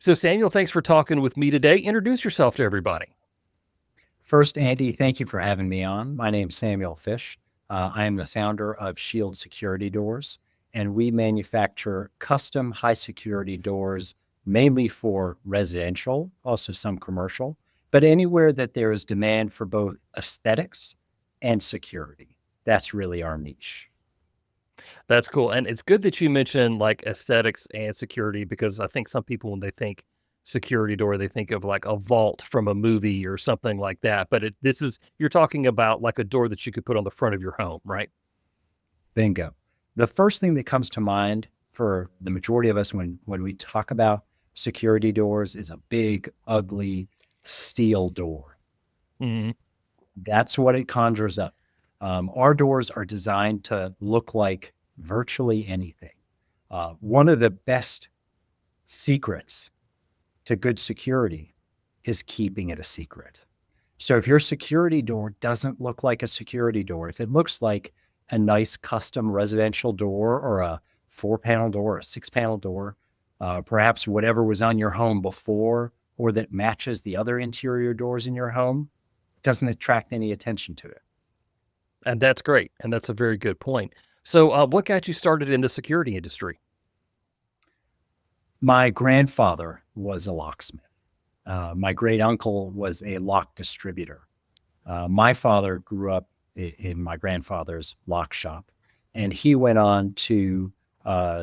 So, Samuel, thanks for talking with me today. Introduce yourself to everybody. First, Andy, thank you for having me on. My name's Samuel Fish. I am the founder of Shield Security Doors, and we manufacture custom high security doors mainly for residential, also some commercial, but anywhere that there is demand for both aesthetics and security. That's really our niche. That's cool. And it's good that you mentioned like aesthetics and security because I think some people, when they think security door, they think of like a vault from a movie or something like that. But this is, you're talking about like a door that you could put on the front of your home, right? Bingo. The first thing that comes to mind for the majority of us when we talk about security doors is a big, ugly steel door. Hmm. That's what it conjures up. Our doors are designed to look like virtually anything. One of the best secrets to good security is keeping it a secret. So if your security door doesn't look like a security door, if it looks like a nice custom residential door or a 4-panel door, a 6-panel door, perhaps whatever was on your home before or that matches the other interior doors in your home, doesn't attract any attention to it. And that's great. And that's a very good point. So, what got you started in the security industry? My grandfather was a locksmith. My great uncle was a lock distributor. My father grew up in my grandfather's lock shop, and he went on to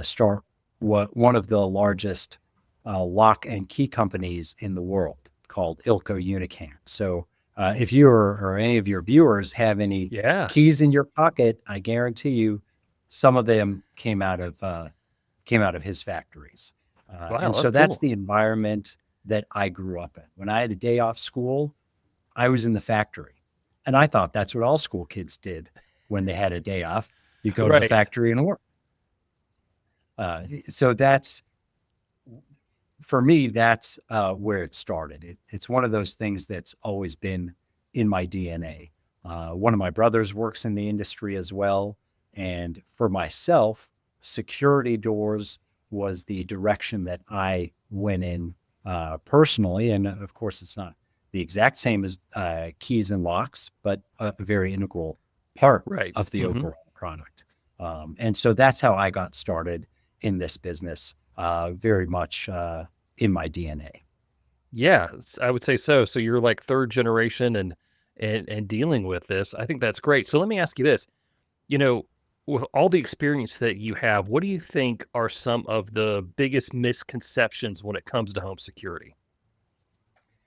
start one of the largest lock and key companies in the world called Ilco Unican. So, if you or any of your viewers have any Yeah. keys in your pocket, I guarantee you, some of them came out of his factories. Wow. And That's so that's cool. the environment that I grew up in. When I had a day off school, I was in the factory. And I thought that's what all school kids did when they had a day off. You go to the Right. factory and work. So that's, for me, that's where it started. It's one of those things that's always been in my DNA. One of my brothers works in the industry as well. And for myself, security doors was the direction that I went in personally. And of course, it's not the exact same as keys and locks, but a very integral part Right. of the Hmm. overall product. And so that's how I got started in this business, very much in my DNA. Yeah, I would say so. So you're like third generation and dealing with this. I think that's great. So let me ask you this. You know, with all the experience that you have, what do you think are some of the biggest misconceptions when it comes to home security?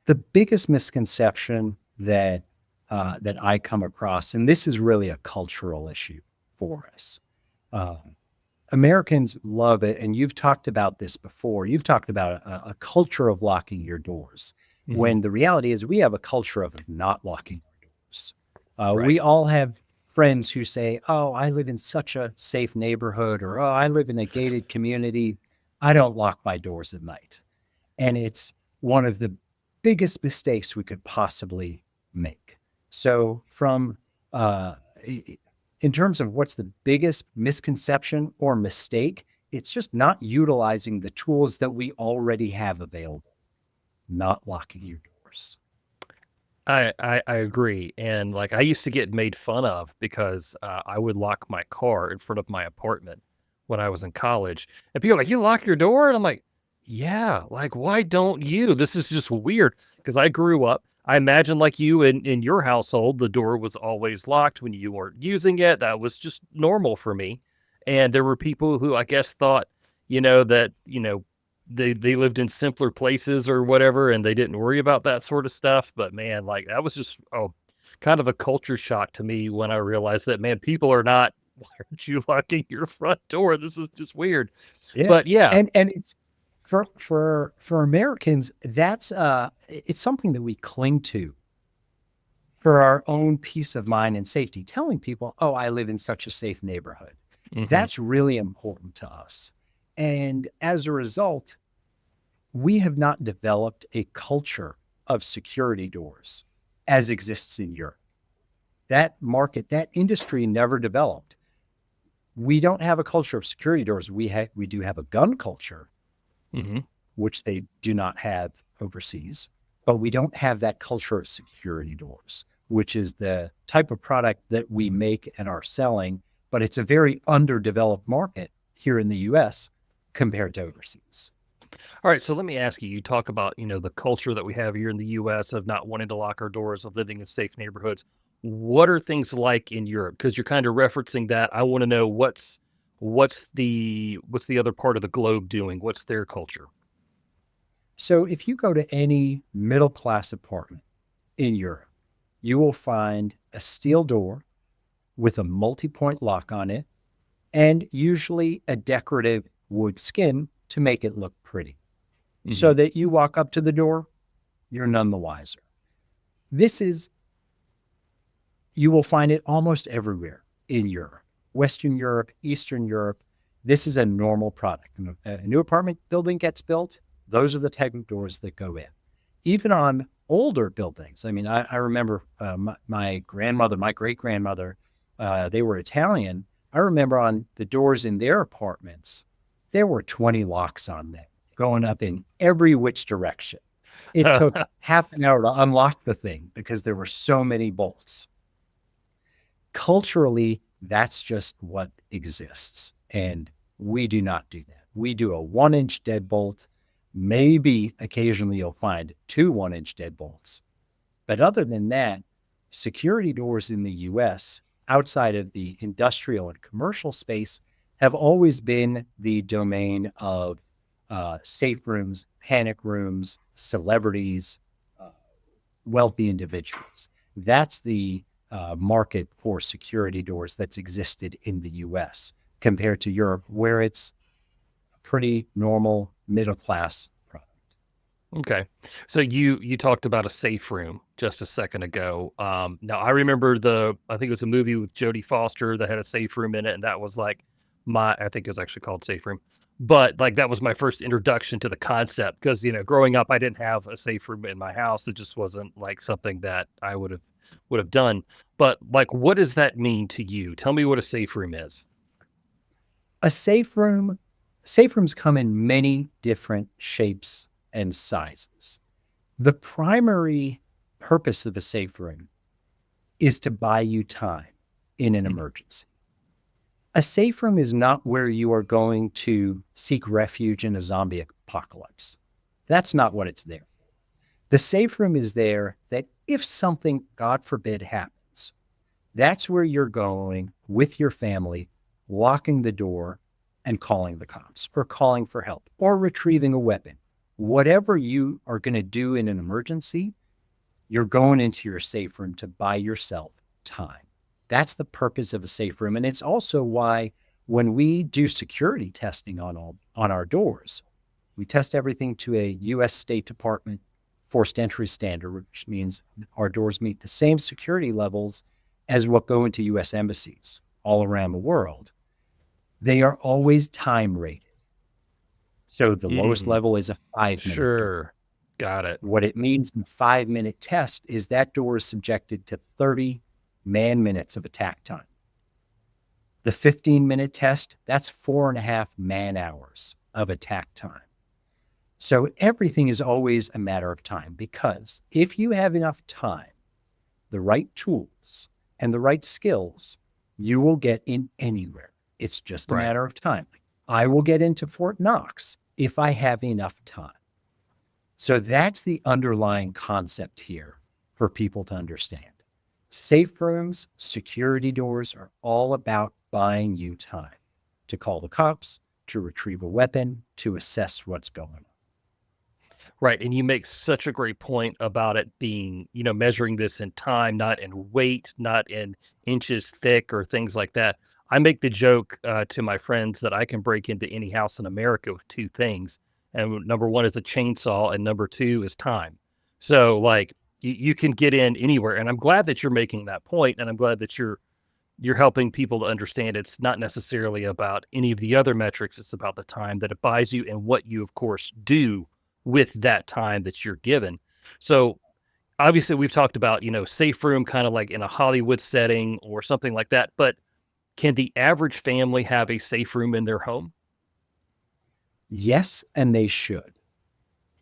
The biggest misconception that I come across, and this is really a cultural issue for us. Uh, Americans love it, and you've talked about this before. You've talked about a culture of locking your doors, Hmm. when the reality is we have a culture of not locking our doors. Right. We all have friends who say, "Oh, I live in such a safe neighborhood," or "Oh, I live in a gated community. I don't lock my doors at night." And it's one of the biggest mistakes we could possibly make. So, from uh, in terms of what's the biggest misconception or mistake, it's just not utilizing the tools that we already have available, not locking your doors. I agree. And like I used to get made fun of because I would lock my car in front of my apartment when I was in college. And people are like, you lock your door? And I'm like, yeah, like, why don't you? This is just weird because I grew up. I imagine like you in your household, the door was always locked when you weren't using it. That was just normal for me. And there were people who I guess thought, that, they lived in simpler places or whatever, and they didn't worry about that sort of stuff. But man, like that was just kind of a culture shock to me when I realized that man, people are not. Why aren't you locking your front door? This is just weird. Yeah, But yeah, and it's for Americans, that's it's something that we cling to for our own peace of mind and safety, telling people, "Oh, I live in such a safe neighborhood." hmm, That's really important to us. And as a result, we have not developed a culture of security doors as exists in Europe. That market, that industry never developed. We don't have a culture of security doors. We do have a gun culture, hmm, which they do not have overseas. But we don't have that culture of security doors, which is the type of product that we make and are selling, but it's a very underdeveloped market here in the US compared to overseas. All right, so let me ask you, you talk about, the culture that we have here in the US of not wanting to lock our doors, of living in safe neighborhoods. What are things like in Europe? Because you're kind of referencing that. I want to know what's the other part of the globe doing? What's their culture? So if you go to any middle class apartment in Europe, you will find a steel door with a multi point lock on it and usually a decorative wood skin to make it look pretty Hmm. so that you walk up to the door, you're none the wiser. This is, you will find it almost everywhere in Europe, Western Europe, Eastern Europe. This is a normal product. When a new apartment building gets built, those are the type of doors that go in. Even on older buildings. I mean, I remember my grandmother, my great grandmother, they were Italian. I remember on the doors in their apartments, there were 20 locks on them going up in every which direction. It took half an hour to unlock the thing because there were so many bolts. Culturally, that's just what exists. And we do not do that. We do a 1 inch deadbolt. Maybe occasionally you'll find two 1 inch deadbolts. But other than that, security doors in the US, outside of the industrial and commercial space, have always been the domain of safe rooms, panic rooms, celebrities, uh, wealthy individuals. That's the market for security doors that's existed in the US compared to Europe, where it's a pretty normal middle class product. Okay. So you talked about a safe room just a second ago. Now I remember I think it was a movie with Jodie Foster that had a safe room in it, and that was like I think it was actually called Safe Room. But like that was my first introduction to the concept because growing up I didn't have a safe room in my house. It just wasn't like something that I would have done. But like what does that mean to you? Tell me what a safe room is. A safe room, safe rooms come in many different shapes and sizes. The primary purpose of a safe room is to buy you time in an Mhm. emergency. A safe room is not where you are going to seek refuge in a zombie apocalypse. That's not what it's there. The safe room is there that if something, God forbid, happens, that's where you're going with your family, locking the door and calling the cops or calling for help or retrieving a weapon. Whatever you are going to do in an emergency, you're going into your safe room to buy yourself time. That's the purpose of a safe room. And it's also why when we do security testing on our doors, we test everything to a US State Department forced entry standard, which means our doors meet the same security levels as what go into US embassies all around the world. They are always time rated. So the lowest Mm, level is a 5 minute door. sure. Got it. What it means in a 5 minute test is that door is subjected to 30 man minutes of attack time. The 15-minute test, that's 4.5 man hours of attack time. So everything is always a matter of time because if you have enough time, the right tools, and the right skills, you will get in anywhere. It's just a Right. matter of time. I will get into Fort Knox if I have enough time. So that's the underlying concept here for people to understand. Safe rooms, security doors are all about buying you time to call the cops, to retrieve a weapon, to assess what's going on. Right, and you make such a great point about it being, measuring this in time, not in weight, not in inches thick or things like that. I make the joke to my friends that I can break into any house in America with two things. And number one is a chainsaw, and number two is time. So, like, you can get in anywhere. And I'm glad that you're making that point, and I'm glad that you're helping people to understand it's not necessarily about any of the other metrics. It's about the time that it buys you and what you, of course, do with that time that you're given. So obviously we've talked about, safe room kind of like in a Hollywood setting or something like that. But can the average family have a safe room in their home? Yes, and they should.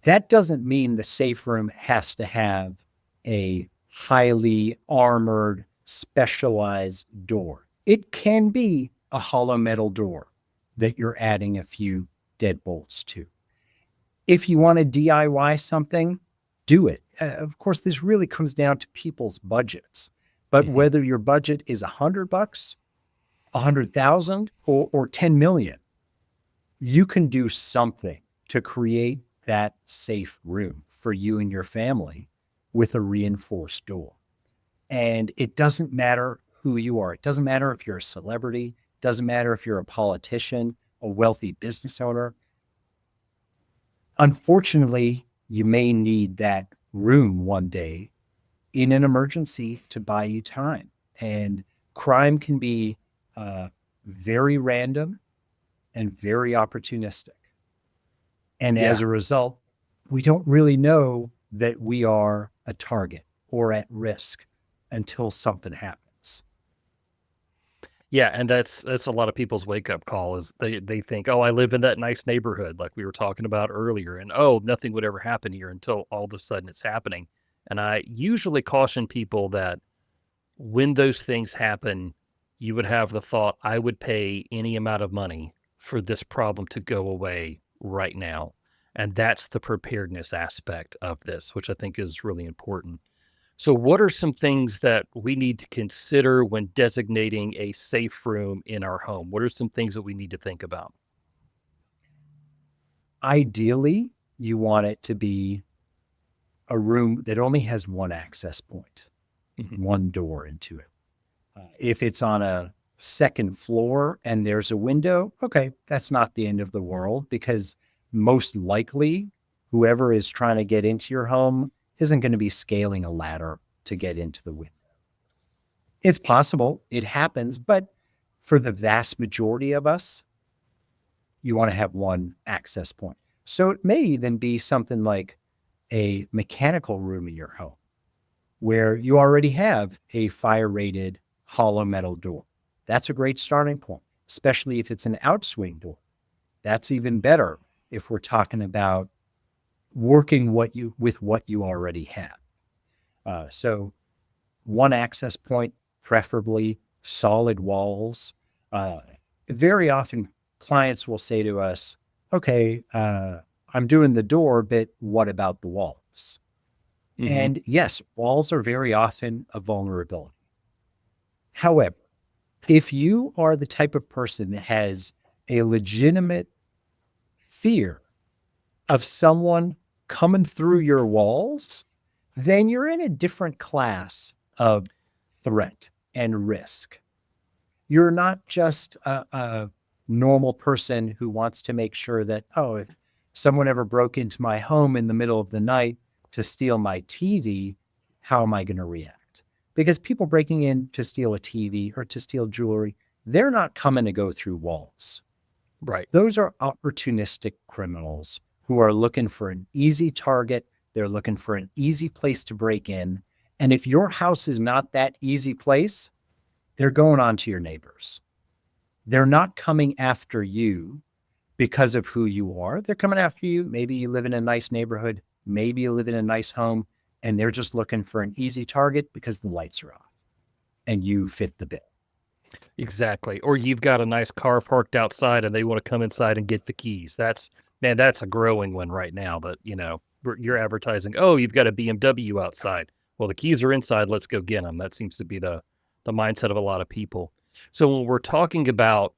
That doesn't mean the safe room has to have a highly armored, specialized door. It can be a hollow metal door that you're adding a few deadbolts to. If you want to DIY something, do it. Of course, this really comes down to people's budgets. But Mhm. whether your budget is $100, 100,000, or 10 million, you can do something to create that safe room for you and your family with a reinforced door. And it doesn't matter who you are. It doesn't matter if you're a celebrity. It doesn't matter if you're a politician, a wealthy business owner. Unfortunately, you may need that room one day in an emergency to buy you time. And crime can be very random and very opportunistic. And Yeah. as a result, we don't really know that we are a target or at risk until something happens. Yeah, and that's a lot of people's wake up call is they think, "Oh, I live in that nice neighborhood," like we were talking about earlier, and, "Oh, nothing would ever happen here," until all of a sudden it's happening. And I usually caution people that when those things happen, you would have the thought, "I would pay any amount of money for this problem to go away right now." And that's the preparedness aspect of this, which I think is really important. So, what are some things that we need to consider when designating a safe room in our home? What are some things that we need to think about? Ideally, you want it to be a room that only has one access point, Mhm. one door into it. If it's on a second floor and there's a window, okay, that's not the end of the world because most likely whoever is trying to get into your home isn't going to be scaling a ladder to get into the window. It's possible, it happens, but for the vast majority of us, you want to have one access point. So it may even be something like a mechanical room in your home where you already have a fire rated hollow metal door. That's a great starting point, especially if it's an outswing door. That's even better if we're talking about working with what you already have. So one access point, preferably solid walls. Uh, Very often, clients will say to us, "Okay, I'm doing the door, but what about the walls?" Mhm. And yes, walls are very often a vulnerability. However, if you are the type of person that has a legitimate fear of someone coming through your walls, then you're in a different class of threat and risk. You're not just a normal person who wants to make sure that, oh, if someone ever broke into my home in the middle of the night to steal my TV, how am I going to react? Because people breaking in to steal a TV or to steal jewelry, they're not coming to go through walls. Right. Those are opportunistic criminals who are looking for an easy target. They're looking for an easy place to break in. And if your house is not that easy place, they're going on to your neighbors. They're not coming after you because of who you are. They're coming after you. Maybe you live in a nice neighborhood. Maybe you live in a nice home and they're just looking for an easy target because the lights are off and you fit the bill. Exactly. Or you've got a nice car parked outside and they want to come inside and get the keys. That's man, that's a growing one right now that, you're advertising, "Oh, you've got a BMW outside." Well, the keys are inside, let's go get them. That seems to be the mindset of a lot of people. So when we're talking about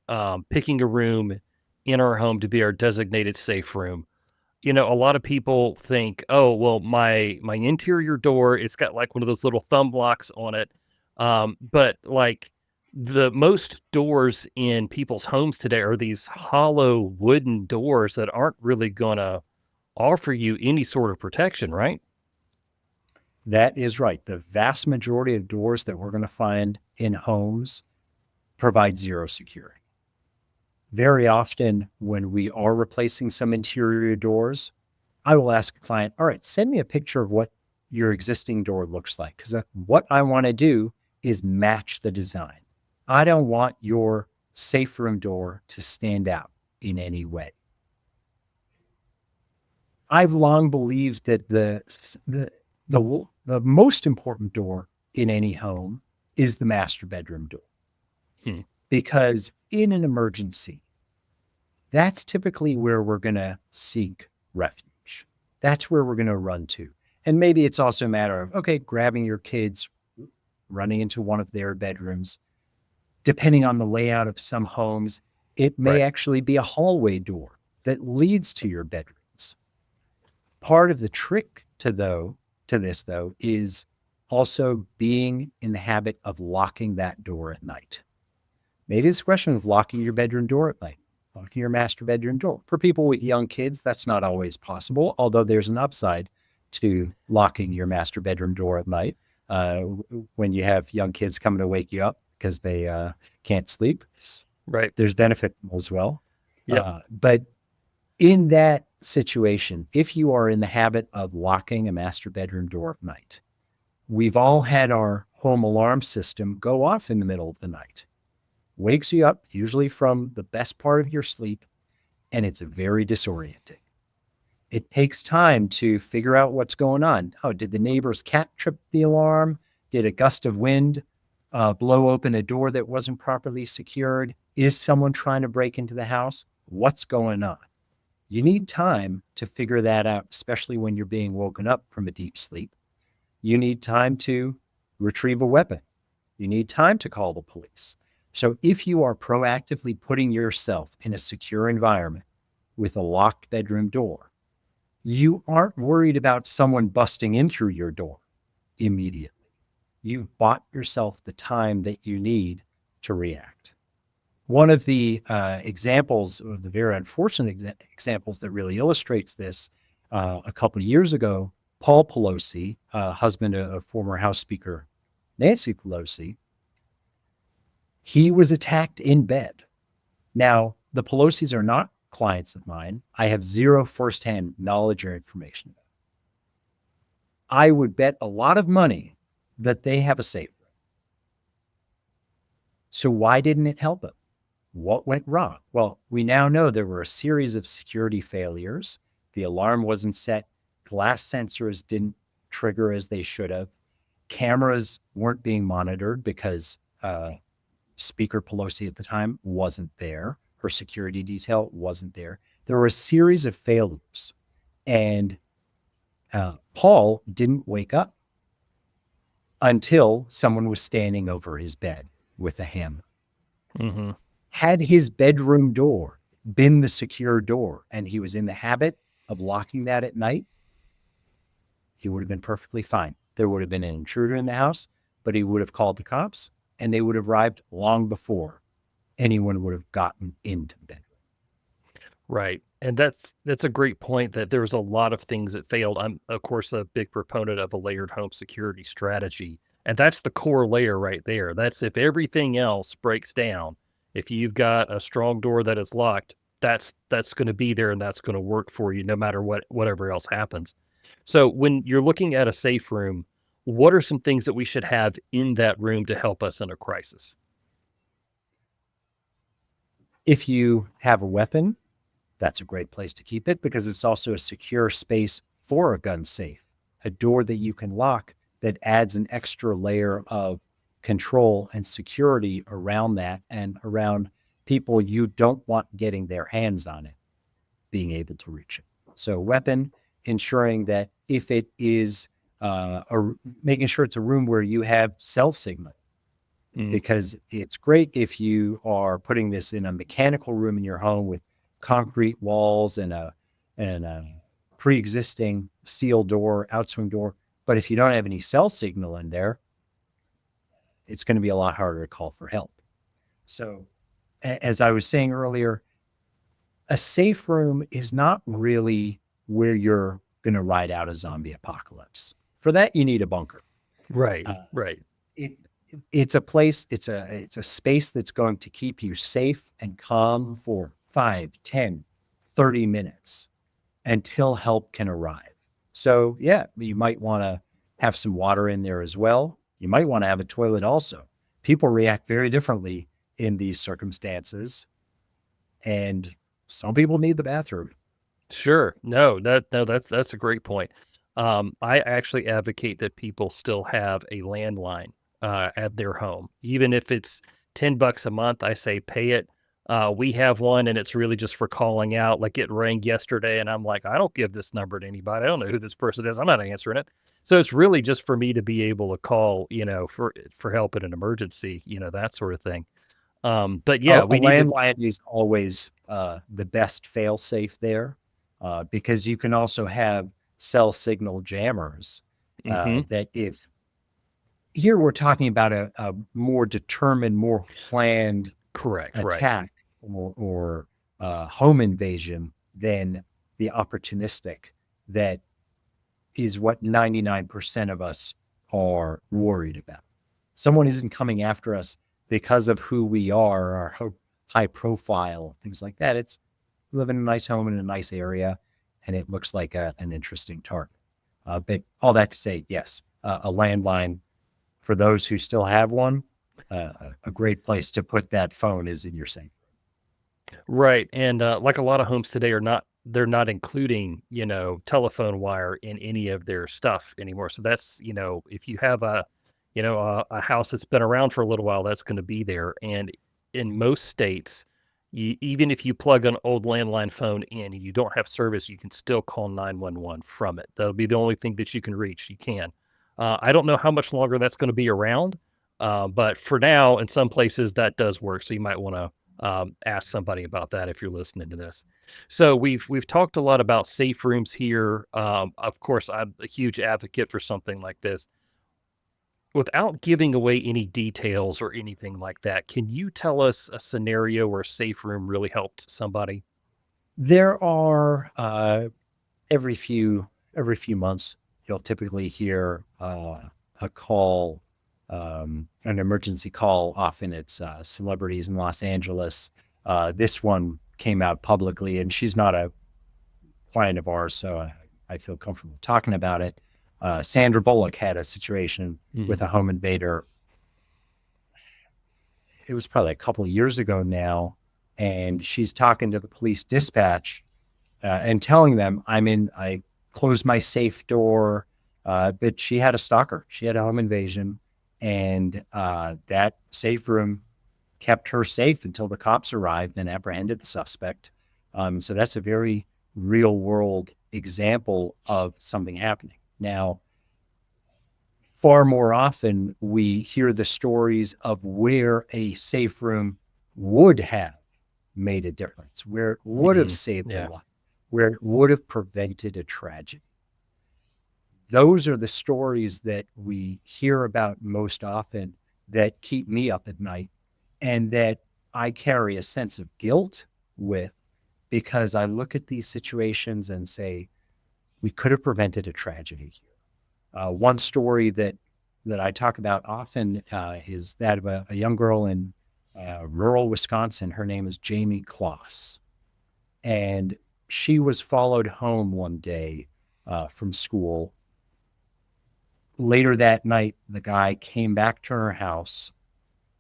picking a room in our home to be our designated safe room, a lot of people think, "Oh, well, my interior door, it's got like one of those little thumb locks on it." But like the most doors in people's homes today are these hollow wooden doors that aren't really gonna offer you any sort of protection, right? That is right. The vast majority of doors that we're going to find in homes provide zero security. Very often, when we are replacing some interior doors, I will ask a client, all right, send me a picture of what your existing door looks like. Because what I want to do is match the design. I don't want your safe room door to stand out in any way. I've long believed that the most important door in any home is the master bedroom door, Hmm. because in an emergency, that's typically where we're going to seek refuge. That's where we're going to run to. And maybe it's also a matter of, okay, grabbing your kids, running into one of their bedrooms. Depending on the layout of some homes, it may Right. actually be a hallway door that leads to your bedrooms. Part of the trick to this though is also being in the habit of locking that door at night. Maybe it's a question of locking your bedroom door at night, locking your master bedroom door. For people with young kids, that's not always possible, although there's an upside to locking your master bedroom door at night uh, when you have young kids coming to wake you up because they can't sleep. Right. There's benefit as well. Yep. But in that situation, if you are in the habit of locking a master bedroom door at night, we've all had our home alarm system go off in the middle of the night, wakes you up, usually from the best part of your sleep, and it's very disorienting. It takes time to figure out what's going on. Oh, did the neighbor's cat trip the alarm? Did a gust of wind blow open a door that wasn't properly secured? Is someone trying to break into the house? What's going on? You need time to figure that out, especially when you're being woken up from a deep sleep. You need time to retrieve a weapon. You need time to call the police. So if you are proactively putting yourself in a secure environment with a locked bedroom door, you aren't worried about someone busting in through your door immediately. You've bought yourself the time that you need to react. One of the examples, or the very unfortunate examples that really illustrates this, a couple of years ago, Paul Pelosi, husband of former House Speaker Nancy Pelosi, he was attacked in bed. Now, the Pelosi's are not clients of mine. I have zero firsthand knowledge or information. I would bet a lot of money that they have a safe room. So why didn't it help them? What went wrong? Well, we now know there were a series of security failures. The alarm wasn't set. Glass sensors didn't trigger as they should have. Cameras weren't being monitored because Speaker Pelosi at the time wasn't there. Her security detail wasn't there. There were a series of failures. And Paul didn't wake up until someone was standing over his bed with a hammer. Mm-hmm. Had his bedroom door been the secure door and he was in the habit of locking that at night, he would have been perfectly fine. There would have been an intruder in the house, but he would have called the cops and they would have arrived long before anyone would have gotten into the bedroom. Right. And that's a great point that there was a lot of things that failed. I'm of course a big proponent of a layered home security strategy. And that's the core layer right there. That's if everything else breaks down, if you've got a strong door that is locked, that's going to be there and that's going to work for you no matter whatever else happens. So when you're looking at a safe room, what are some things that we should have in that room to help us in a crisis? If you have a weapon, that's a great place to keep it because it's also a secure space for a gun safe, a door that you can lock that adds an extra layer of control and security around that and around people you don't want getting their hands on it, being able to reach it. So, weapon, ensuring that if it is making sure it's a room where you have cell signal, Mm, because it's great if you are putting this in a mechanical room in your home with concrete walls and a pre-existing steel door, outswing door. But if you don't have any cell signal in there, it's going to be a lot harder to call for help. So, as I was saying earlier, a safe room is not really where you're going to ride out a zombie apocalypse. For that, you need a bunker. right, Uh, right. it it's a place, it's a space that's going to keep you safe and calm for 5, 10, 30 minutes until help can arrive. So yeah, you might want to have some water in there as well. You might want to have a toilet also. People react very differently in these circumstances, and some people need the bathroom. Sure. No, that's a great point. I actually advocate that people still have a landline at their home, even if it's $10 a month. I say pay it. We have one, and it's really just for calling out. Like it rang yesterday, and I'm like, I don't give this number to anybody. I don't know who this person is. I'm not answering it. So it's really just for me to be able to call, for help in an emergency, that sort of thing. But A yeah, we need to. landline is always the best fail-safe there, because you can also have cell signal jammers, Hmm. that if here we're talking about a more determined, more planned Correct. Right. attack or home invasion than the opportunistic that is what 99% of us are worried about. Someone isn't coming after us because of who we are, our high profile, things like that. It's we live in a nice home in a nice area, and it looks like an interesting target. But all that to say, yes, a landline for those who still have one, a great place to put that phone is in your safe. Right, and, like a lot of homes today they're not including, telephone wire in any of their stuff anymore, so that's if you have a house that's been around for a little while, that's gonna be there, and in most states, even if you plug an old landline phone in and you don't have service, you can still call 911 from it. That'll be the only thing that you can reach, you can. I don't know how much longer that's gonna be around, but for now, in some places, that does work, so you might wanna ask somebody about that if you're listening to this. So we've talked a lot about safe rooms here. Of course, I'm a huge advocate for something like this. Without giving away any details or anything like that, can you tell us a scenario where a safe room really helped somebody? There are every few every few months you'll typically hear a call, an emergency call. Often it's celebrities in Los Angeles. This one came out publicly, and she's not a client of ours, so I feel comfortable talking about it. Sandra Bullock had a situation with Mhm. a home invader. It was probably a couple of years ago now, and she's talking to the police dispatch and telling them, I closed my safe door. But she had a stalker. She had a home invasion, and that safe room kept her safe until the cops arrived and apprehended the suspect. So that's a very real world example of something happening. Now, far more often, we hear the stories of where a safe room would have made a difference, where it would have Mhm. saved a Yeah. life, where it would have prevented a tragedy. Those are the stories that we hear about most often that keep me up at night and that I carry a sense of guilt with, because I look at these situations and say, we could have prevented a tragedy here. One story that I talk about often is that of a young girl in rural Wisconsin. Her name is Jamie Kloss, and she was followed home one day from school. Later that night, the guy came back to her house,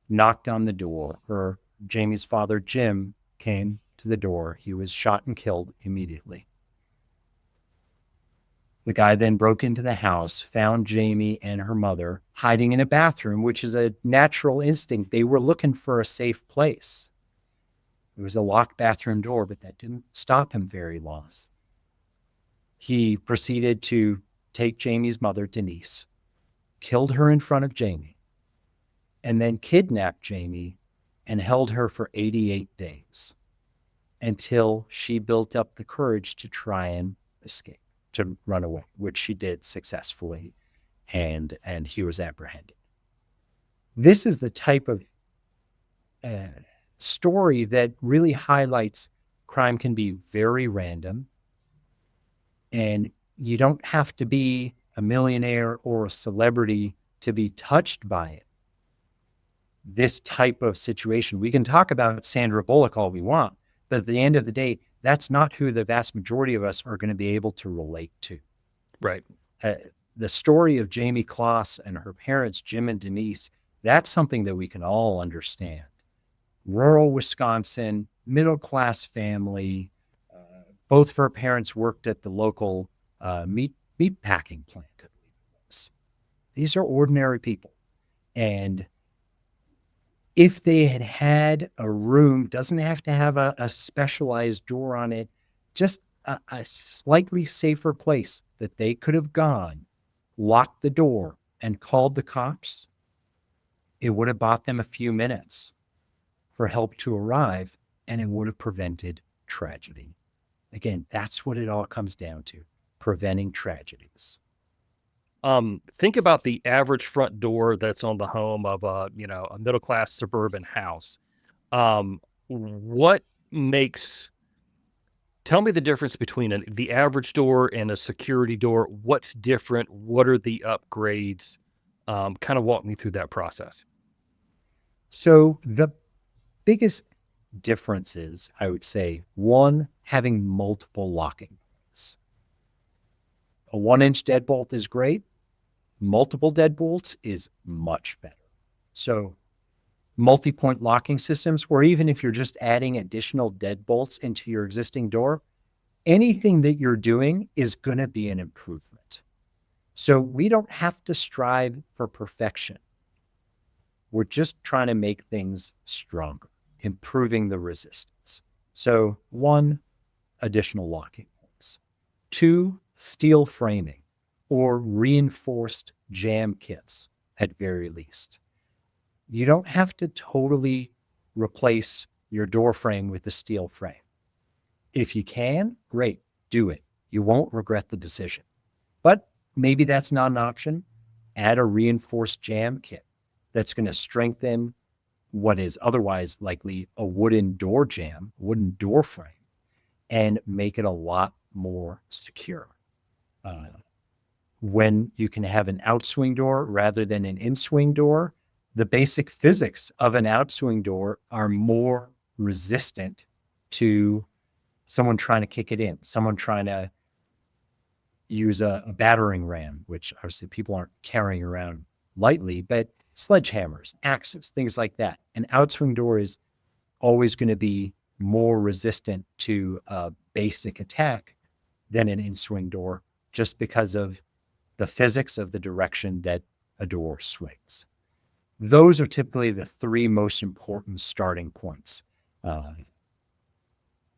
knocked on the door. Jamie's father, Jim, came to the door. He was shot and killed immediately. The guy then broke into the house, found Jamie and her mother hiding in a bathroom, which is a natural instinct. They were looking for a safe place. It was a locked bathroom door, but that didn't stop him very long. He proceeded to take Jamie's mother, Denise, killed her in front of Jamie, and then kidnapped Jamie and held her for 88 days until she built up the courage to try and escape, to run away, which she did successfully, and he was apprehended. This is the type of uh, story that really highlights crime can be very random, and you don't have to be a millionaire or a celebrity to be touched by it. This type of situation, we can talk about Sandra Bullock all we want, but at the end of the day, that's not who the vast majority of us are going to be able to relate to. Right. Uh, the story of Jamie Kloss and her parents, Jim and Denise, that's something that we can all understand. Rural Wisconsin, middle class family, Both of her parents worked at the local meat packing plant. I believe it was. These are ordinary people. And if they had had a room, doesn't have to have a specialized door on it, just a slightly safer place that they could have gone, locked the door, and called the cops, it would have bought them a few minutes for help to arrive, and it would have prevented tragedy. Again, that's what it all comes down to, preventing tragedies. Think about the average front door that's on the home of a middle class suburban house. What makes Tell me the difference between the average door and a security door. What's different? What are the upgrades? Kind of walk me through that process. So the biggest differences, I would say, one, having multiple locking points. A 1-inch deadbolt is great. Multiple deadbolts is much better. So multi-point locking systems, where even if you're just adding additional deadbolts into your existing door, anything that you're doing is going to be an improvement. So we don't have to strive for perfection. We're just trying to make things stronger, improving the resistance. So one, additional locking points. Two, steel framing or reinforced jam kits at very least. You don't have to totally replace your door frame with a steel frame. If you can, great, do it. You won't regret the decision. But maybe that's not an option. Add a reinforced jam kit that's going to strengthen what is otherwise likely a wooden door frame, and make it a lot more secure. When you can have an outswing door rather than an inswing door, the basic physics of an outswing door are more resistant to someone trying to kick it in, someone trying to use a battering ram, which obviously people aren't carrying around lightly, but sledgehammers, axes, things like that. An outswing door is always going to be more resistant to a basic attack than an inswing door, just because of the physics of the direction that a door swings. Those are typically the three most important starting points.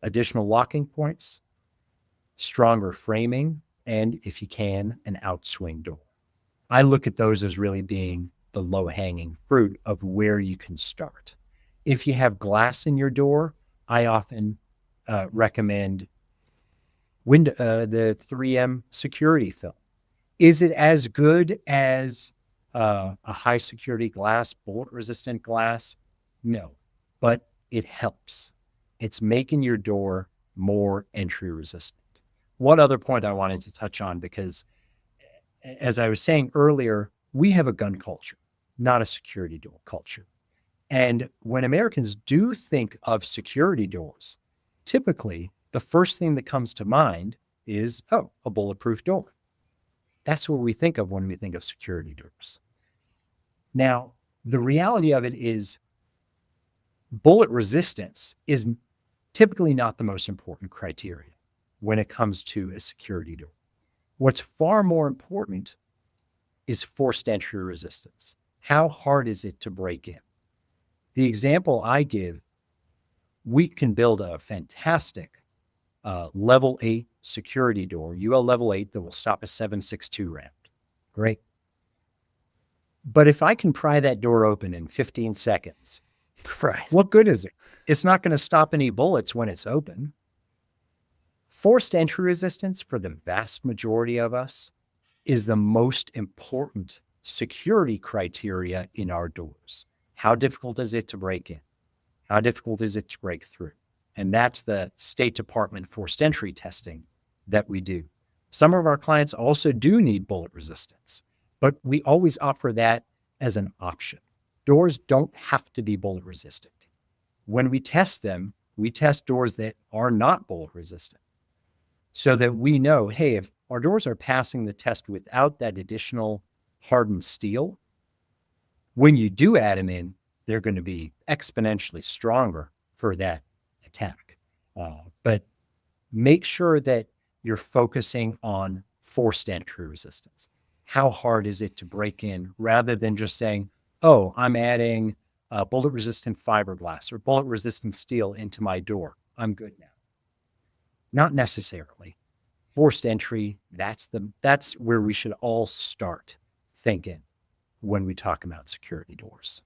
Additional locking points, stronger framing, and if you can, an outswing door. I look at those as really being the low-hanging fruit of where you can start. If you have glass in your door, I often recommend the 3M security film. Is it as good as a high security glass, bullet resistant glass? No, but it helps. It's making your door more entry resistant. One other point I wanted to touch on, because as I was saying earlier, we have a gun culture, not a security door culture. And when Americans do think of security doors, typically the first thing that comes to mind is, oh, a bulletproof door. That's what we think of when we think of security doors. Now, the reality of it is bullet resistance is typically not the most important criteria when it comes to a security door. What's far more important is forced entry resistance. How hard is it to break in? The example I give, we can build a fantastic level 8 security door, UL level 8, that will stop a 7.62 round. Great. But if I can pry that door open in 15 seconds, Right. what good is it? It's not going to stop any bullets when it's open. Forced entry resistance, for the vast majority of us, is the most important security criteria in our doors. How difficult is it to break in? How difficult is it to break through? And that's the State Department forced entry testing that we do. Some of our clients also do need bullet resistance, but we always offer that as an option. Doors don't have to be bullet resistant. When we test them, we test doors that are not bullet resistant, so that we know, hey, if our doors are passing the test without that additional hardened steel, when you do add them in, they're going to be exponentially stronger for that attack. But make sure that you're focusing on forced entry resistance. How hard is it to break in, rather than just saying, oh, I'm adding bullet resistant fiberglass or bullet resistant steel into my door, I'm good now. Not necessarily. Forced entry, that's where we should all start thinking when we talk about security doors.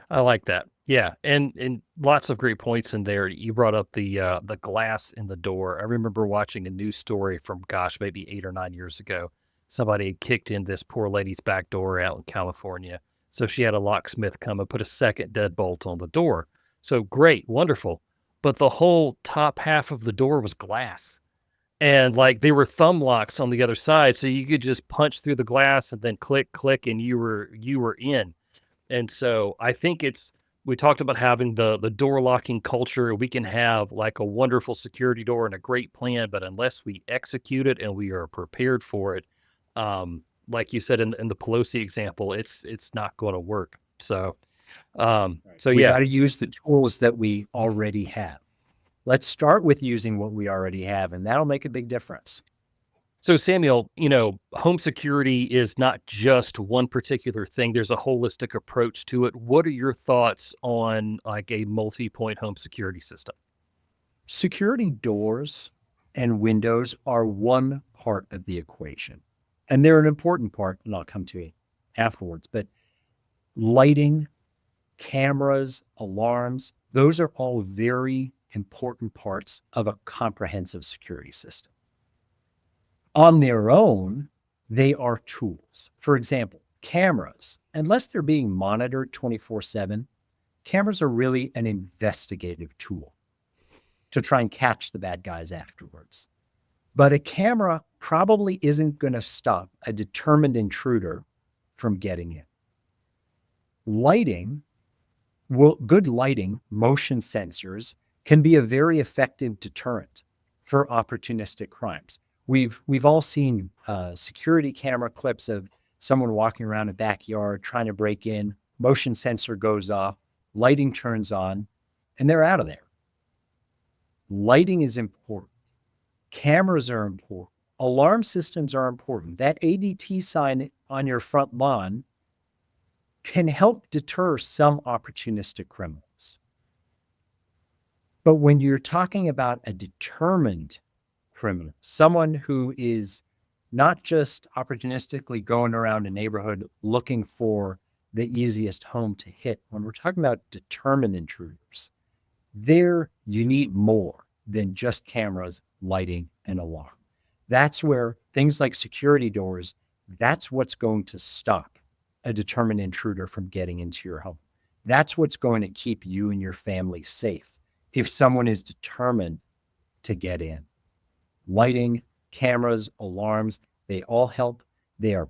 I like that. Yeah, and lots of great points in there. You brought up the glass in the door. I remember watching a news story from, gosh, maybe 8 or 9 years ago. Somebody had kicked in this poor lady's back door out in California. So she had a locksmith come and put a second deadbolt on the door. So great, wonderful. But the whole top half of the door was glass. And like they were thumb locks on the other side. So you could just punch through the glass and then click, click, and you were in. And so I think we talked about having the door locking culture. We can have like a wonderful security door and a great plan, but unless we execute it and we are prepared for it, like you said in the Pelosi example, it's not going to work. So Right. so We yeah. got to use the tools that we already have. Let's start with using what we already have, and that'll make a big difference. So Samuel, home security is not just one particular thing. There's a holistic approach to it. What are your thoughts on like a multi-point home security system? Security doors and windows are one part of the equation, and they're an important part, and I'll come to it afterwards. But lighting, cameras, alarms, those are all very important parts of a comprehensive security system. On their own, they are tools. For example, cameras, unless they're being monitored 24/7, cameras are really an investigative tool to try and catch the bad guys afterwards. But a camera probably isn't going to stop a determined intruder from getting in. Lighting, well, good lighting, motion sensors can be a very effective deterrent for opportunistic crimes. We've all seen security camera clips of someone walking around a backyard trying to break in. Motion sensor goes off, lighting turns on, and they're out of there. Lighting is important. Cameras are important. Alarm systems are important. That ADT sign on your front lawn can help deter some opportunistic criminals. But when you're talking about a determined criminal, someone who is not just opportunistically going around a neighborhood looking for the easiest home to hit, when we're talking about determined intruders, there you need more than just cameras, lighting, and alarm. That's where things like security doors, that's what's going to stop a determined intruder from getting into your home. That's what's going to keep you and your family safe if someone is determined to get in. Lighting, cameras, alarms, they all help. They are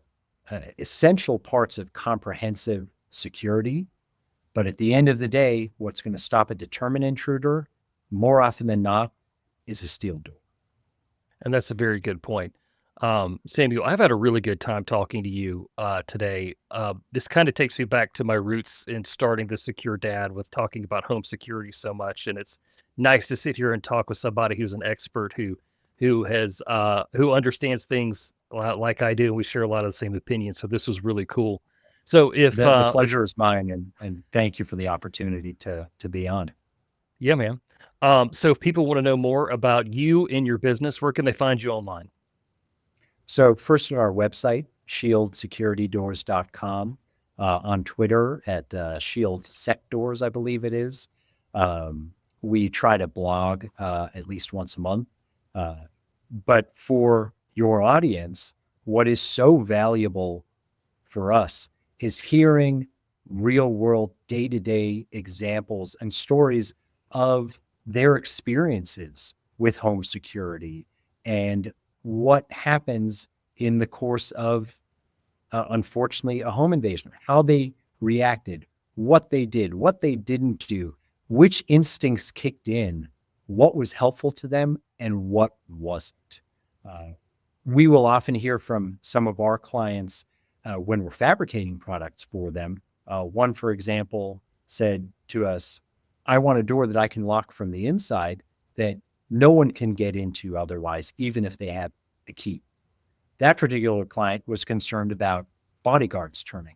essential parts of comprehensive security. But at the end of the day, what's going to stop a determined intruder, more often than not, is a steel door. And that's a very good point. Samuel, I've had a really good time talking to you today. This kind of takes me back to my roots in starting the Secure Dad with talking about home security so much, and it's nice to sit here and talk with somebody who's an expert who understands things like I do, and we share a lot of the same opinions. So this was really cool. So if The pleasure is mine, and thank you for the opportunity to be on. yeah, man. So if people want to know more about you and your business, where can they find you online? So first on our website, shieldsecuritydoors.com, on Twitter at Shield Sectors, I believe it is. We try to blog at least once a month. But for your audience, what is so valuable for us is hearing real world, day to day examples and stories of their experiences with home security and what happens in the course of, unfortunately, a home invasion, how they reacted, what they did, what they didn't do, which instincts kicked in, what was helpful to them, and what wasn't. Uh, we will often hear from some of our clients when we're fabricating products for them. One, for example, said to us, I want a door that I can lock from the inside that no one can get into otherwise, even if they have the key. That particular client was concerned about bodyguards turning.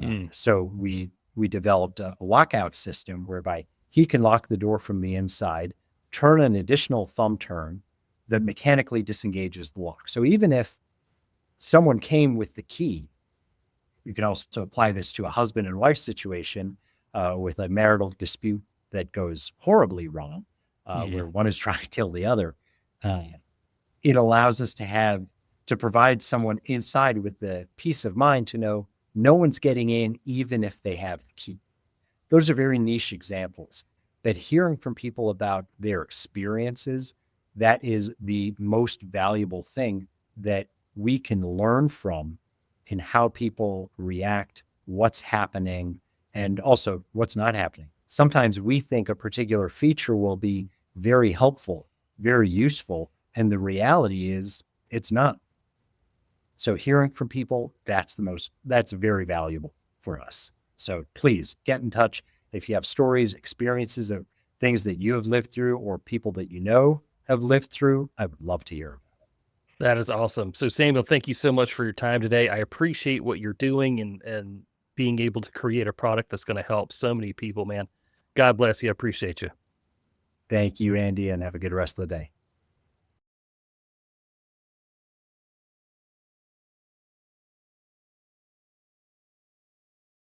Mm. So we developed a lockout system whereby he can lock the door from the inside, turn an additional thumb turn that mechanically disengages the lock. So even if someone came with the key, you can also apply this to a husband and wife situation with a marital dispute that goes horribly wrong, Yeah. where one is trying to kill the other. Uh, it allows us to provide someone inside with the peace of mind to know no one's getting in, even if they have the key. Those are very niche examples, but hearing from people about their experiences, that is the most valuable thing that we can learn from in how people react, what's happening, and also what's not happening. Sometimes we think a particular feature will be very helpful, very useful, and the reality is it's not. So hearing from people, that's very valuable for us. So please get in touch if you have stories, experiences of things that you have lived through or people that you know have lived through. I would love to hear. That is awesome. So Samuel, thank you so much for your time today. I appreciate what you're doing and being able to create a product that's going to help so many people, man. God bless you. I appreciate you. Thank you, Andy, and have a good rest of the day.